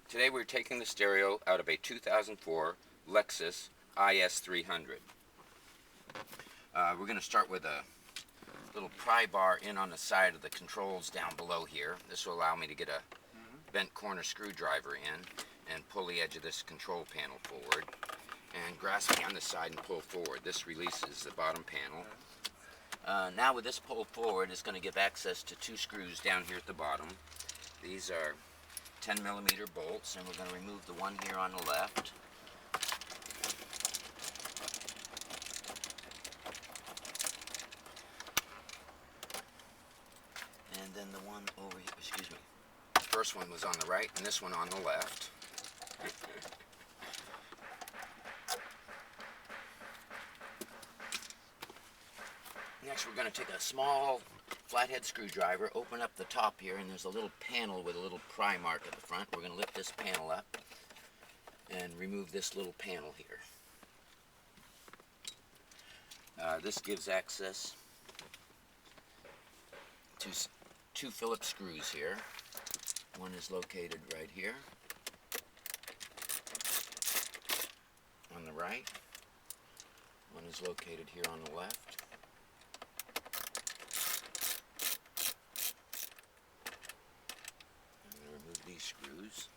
Today we're taking the stereo out of a 2004 Lexus IS300. We're going to start with a little pry bar in on the side of the controls down below here. This will allow me to get a bent corner screwdriver in and pull the edge of this control panel forward and grasping on the side and pull forward. This releases the bottom panel. Now with this pull forward, it's going to give access to two screws down here at the bottom. These are 10mm bolts, and we're going to remove the one here on the left. And then the one over here, excuse me, the first one was on the right and this one on the left. Next we're going to take a small flathead screwdriver, open up the top here, and there's a little panel with a little pry mark at the front. We're going to lift this panel up and remove this little panel here. This gives access to two Phillips screws here. One is located right here on the right. One is located here on the left. These screws.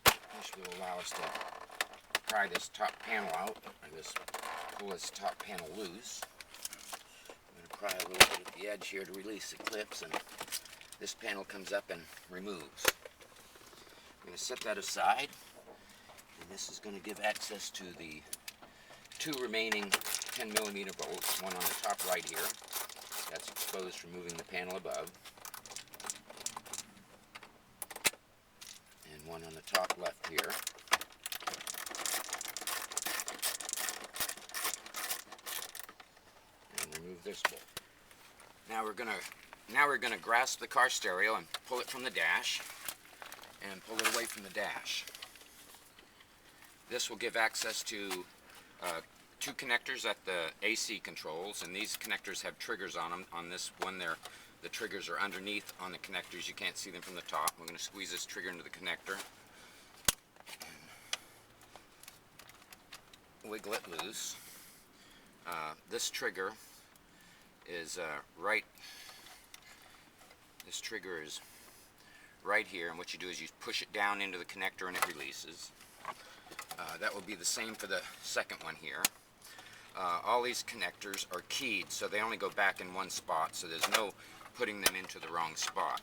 This will allow us to pry this top panel out. Pull this top panel loose. I'm going to pry a little bit at the edge here to release the clips, and this panel comes up and removes. I'm going to set that aside, and this is going to give access to the two remaining 10mm bolts, one on the top right here. That's exposed for moving the panel above. One on the top left here. And remove this bolt. Now we're gonna grasp the car stereo and pull it from the dash and pull it away from the dash. This will give access to two connectors at the AC controls, and these connectors have triggers on them. On this one there, the triggers are underneath on the connectors. You can't see them from the top. We're going to squeeze this trigger into the connector. Wiggle it loose. This trigger is This trigger is right here, and what you do is you push it down into the connector and it releases. That will be the same for the second one here. All these connectors are keyed, so they only go back in one spot, so there's no putting them into the wrong spot.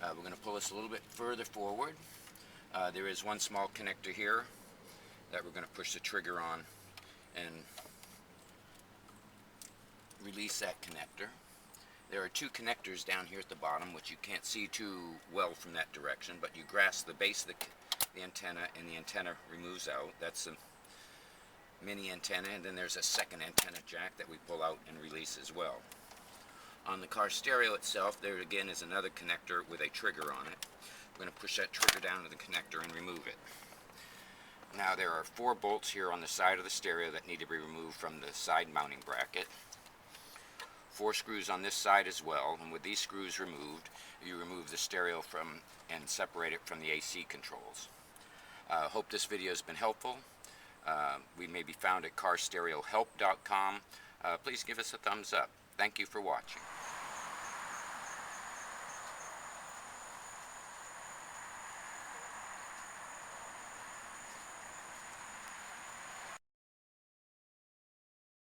We're going to pull this a little bit further forward. There is one small connector here that we're going to push the trigger on and release that connector. There are two connectors down here at the bottom, which you can't see too well from that direction, but you grasp the base of the antenna, and the antenna removes out. That's a mini antenna, and then there's a second antenna jack that we pull out and release as well. On the car stereo itself, there again is another connector with a trigger on it. We're going to push that trigger down to the connector and remove it. Now there are 4 bolts here on the side of the stereo that need to be removed from the side mounting bracket. 4 screws on this side as well, and with these screws removed, you remove the stereo from and separate it from the AC controls. Hope this video has been helpful. We may be found at carstereohelp.com. Please give us a thumbs up. Thank you for watching.